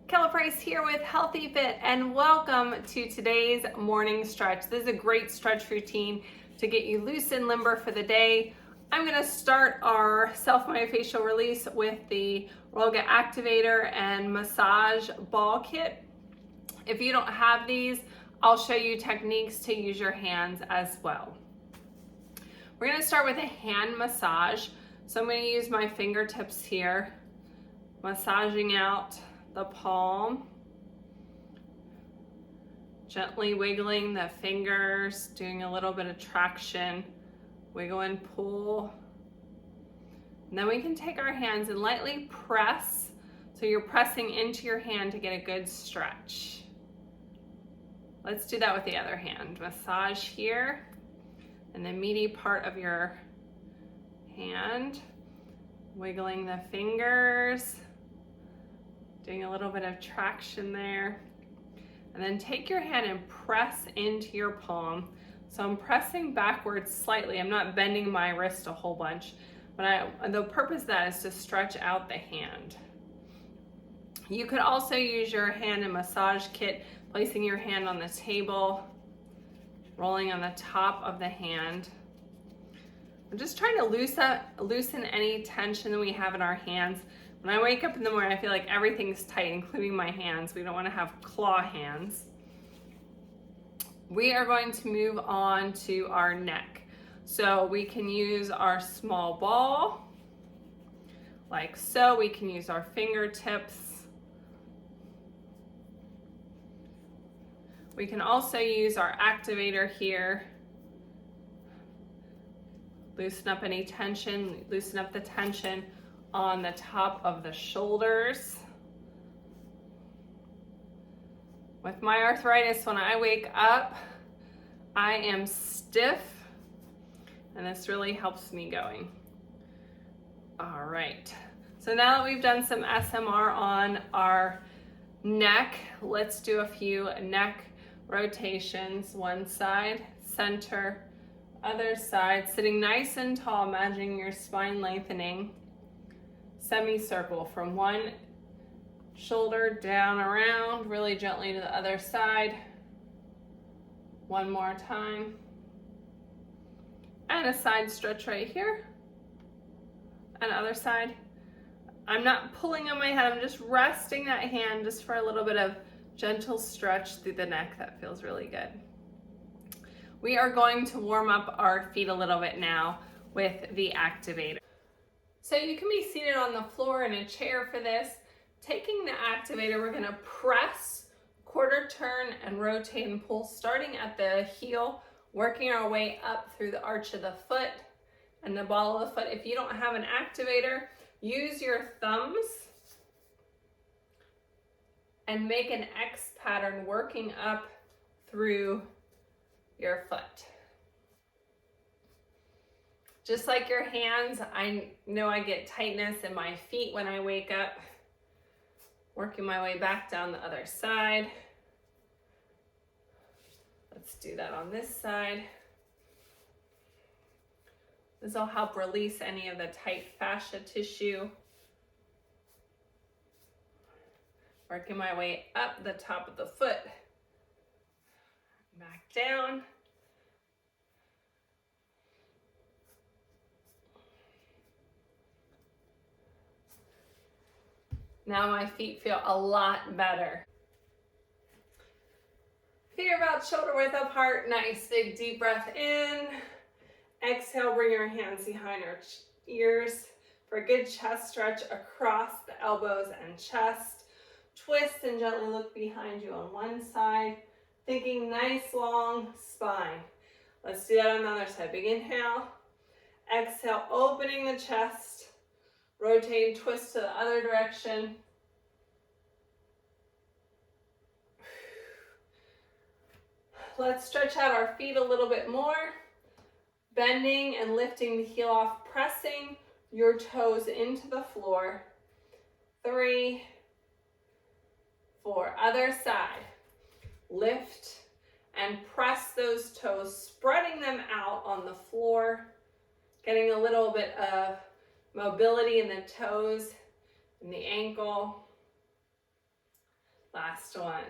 Kella Price here with Healthy Fit, and welcome to today's morning stretch. This is a great stretch routine to get you loose and limber for the day. I'm going to start our self-myofascial release with the Roga Activator and Massage Ball Kit. If you don't have these, I'll show you techniques to use your hands as well. We're going to start with a hand massage. So I'm going to use my fingertips here, massaging out the palm, gently wiggling the fingers, doing a little bit of traction, wiggle and pull. And then we can take our hands and lightly press, so you're pressing into your hand to get a good stretch. Let's do that with the other hand. Massage here and the meaty part of your hand, wiggling the fingers, doing a little bit of traction there. And then take your hand and press into your palm. So I'm pressing backwards slightly. I'm not bending my wrist a whole bunch, but the purpose of that is to stretch out the hand. You could also use your hand and massage kit, placing your hand on the table, rolling on the top of the hand. I'm just trying to loosen any tension that we have in our hands. When I wake up in the morning, I feel like everything's tight, including my hands. We don't want to have claw hands. We are going to move on to our neck. So we can use our small ball, like so. We can use our fingertips. We can also use our activator here. Loosen up any tension, loosen up the tension on the top of the shoulders. With my arthritis, when I wake up, I am stiff, and this really helps me going. All right, so now that we've done some SMR on our neck, let's do a few neck rotations. One side, center, other side, sitting nice and tall, imagining your spine lengthening. Semicircle from one shoulder down around, really gently to the other side. One more time. And a side stretch right here. And other side. I'm not pulling on my head, I'm just resting that hand just for a little bit of gentle stretch through the neck. That feels really good. We are going to warm up our feet a little bit now with the activator. So you can be seated on the floor in a chair for this. Taking the activator, we're gonna press, quarter turn, and rotate and pull, starting at the heel, working our way up through the arch of the foot and the ball of the foot. If you don't have an activator, use your thumbs and make an X pattern working up through your foot. Just like your hands, I know I get tightness in my feet when I wake up. Working my way back down the other side. Let's do that on this side. This will help release any of the tight fascia tissue. Working my way up the top of the foot. Back down. Now my feet feel a lot better. Feet are about shoulder width apart. Nice big deep breath in. Exhale, bring your hands behind our ears for a good chest stretch across the elbows and chest. Twist and gently look behind you on one side. Thinking nice long spine. Let's do that on the other side. Big inhale. Exhale, opening the chest. Rotate and twist to the other direction. Let's stretch out our feet a little bit more. Bending and lifting the heel off, pressing your toes into the floor. 3, 4, other side. Lift and press those toes, spreading them out on the floor, getting a little bit of mobility in the toes and the ankle. last one.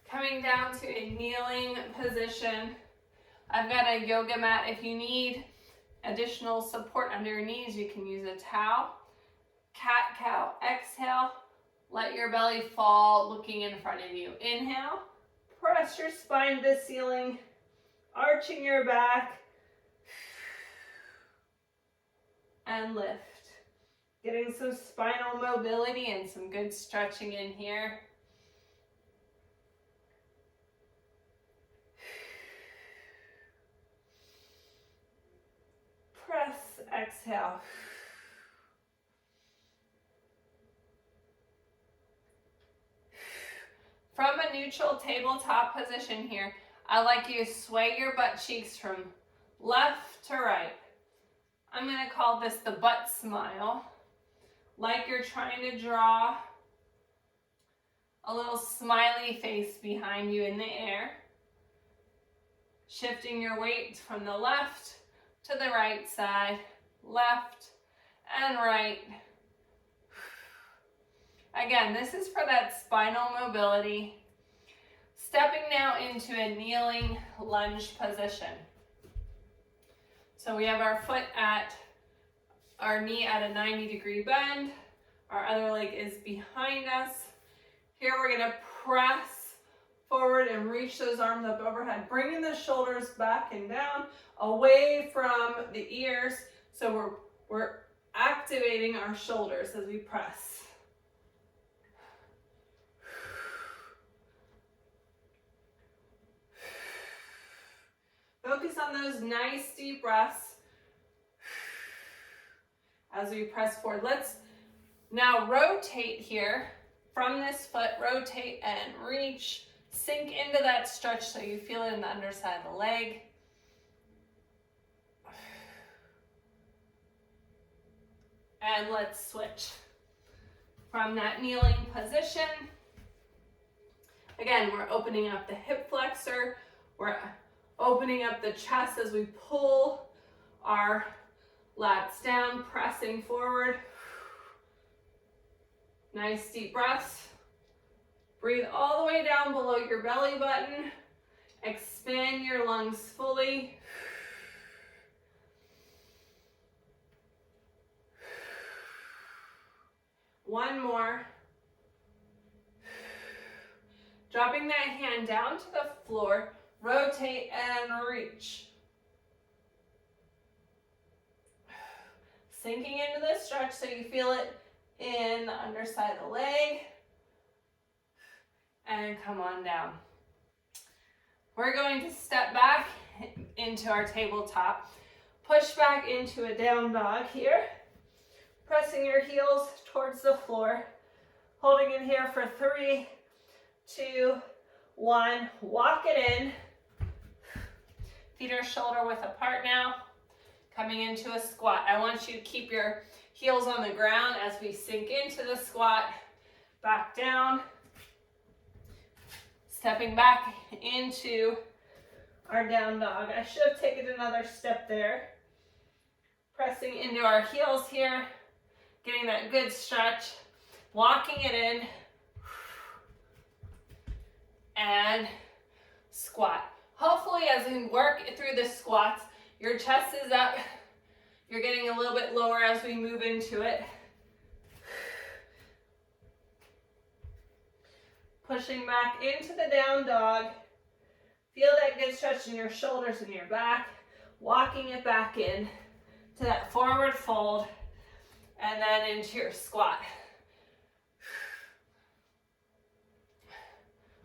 Coming down to a kneeling position. I've got a yoga mat. If you need additional support under your knees, you can use a towel. Cat cow. Exhale. Let your belly fall, looking in front of you. Inhale. Press your spine to the ceiling, arching your back. And lift. Getting some spinal mobility and some good stretching in here. Press, exhale. From a neutral tabletop position here, I like you to sway your butt cheeks from left to right. I'm going to call this the butt smile. Like you're trying to draw a little smiley face behind you in the air. Shifting your weight from the left to the right side, left and right. Again, this is for that spinal mobility. Stepping now into a kneeling lunge position. So we have our foot at our knee at a 90-degree bend. Our other leg is behind us. Here we're going to press forward and reach those arms up overhead, bringing the shoulders back and down, away from the ears. So we're activating our shoulders as we press. Focus on those nice deep breaths as we press forward. Let's now rotate here from this foot, rotate and reach. Sink into that stretch so you feel it in the underside of the leg. And let's switch from that kneeling position. Again, we're opening up the hip flexor. We're opening up the chest as we pull our lats down, pressing forward. Nice deep breaths. Breathe all the way down below your belly button. Expand your lungs fully. One more. Dropping that hand down to the floor. Rotate and reach. Sinking into the stretch so you feel it in the underside of the leg. And come on down. We're going to step back into our tabletop. Push back into a down dog here. Pressing your heels towards the floor. Holding in here for 3, 2, 1. Walk it in. Feet are shoulder width apart now. Coming into a squat. I want you to keep your heels on the ground as we sink into the squat. Back down. Stepping back into our down dog. I should have taken another step there. Pressing into our heels here. Getting that good stretch. Walking it in. And squat. Hopefully as we work through the squats, your chest is up. You're getting a little bit lower as we move into it. Pushing back into the down dog. Feel that good stretch in your shoulders and your back. Walking it back in to that forward fold and then into your squat.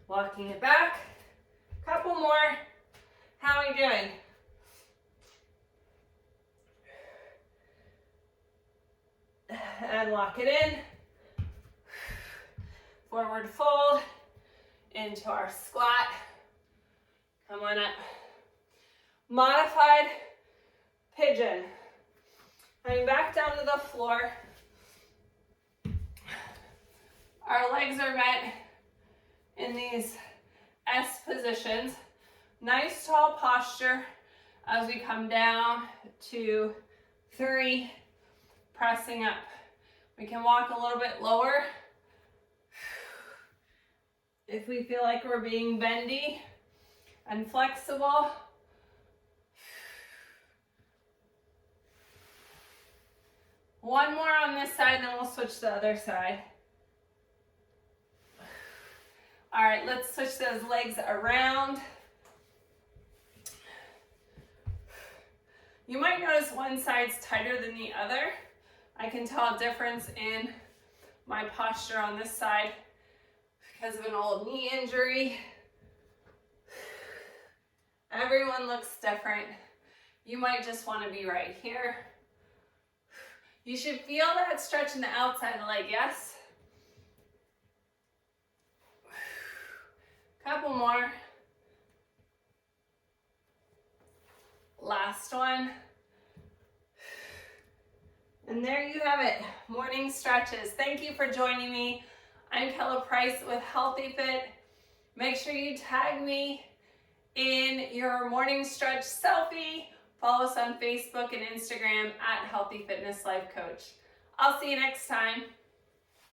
Walking it back. Couple more. How are we doing? And lock it in. Forward fold into our squat. Come on up. Modified pigeon. Coming back down to the floor. Our legs are bent in these S positions. Nice tall posture as we come down to 3, pressing up. We can walk a little bit lower if we feel like we're being bendy and flexible. One more on this side, then we'll switch to the other side. All right, let's switch those legs around. You might notice one side's tighter than the other. I can tell a difference in my posture on this side because of an old knee injury. Everyone looks different. You might just want to be right here. You should feel that stretch in the outside leg, yes? Couple more. Last one. And there you have it, morning stretches. Thank you for joining me. I'm Kella Price with Healthy Fit. Make sure you tag me in your morning stretch selfie. Follow us on Facebook and Instagram at Healthy Fitness Life Coach. I'll see you next time.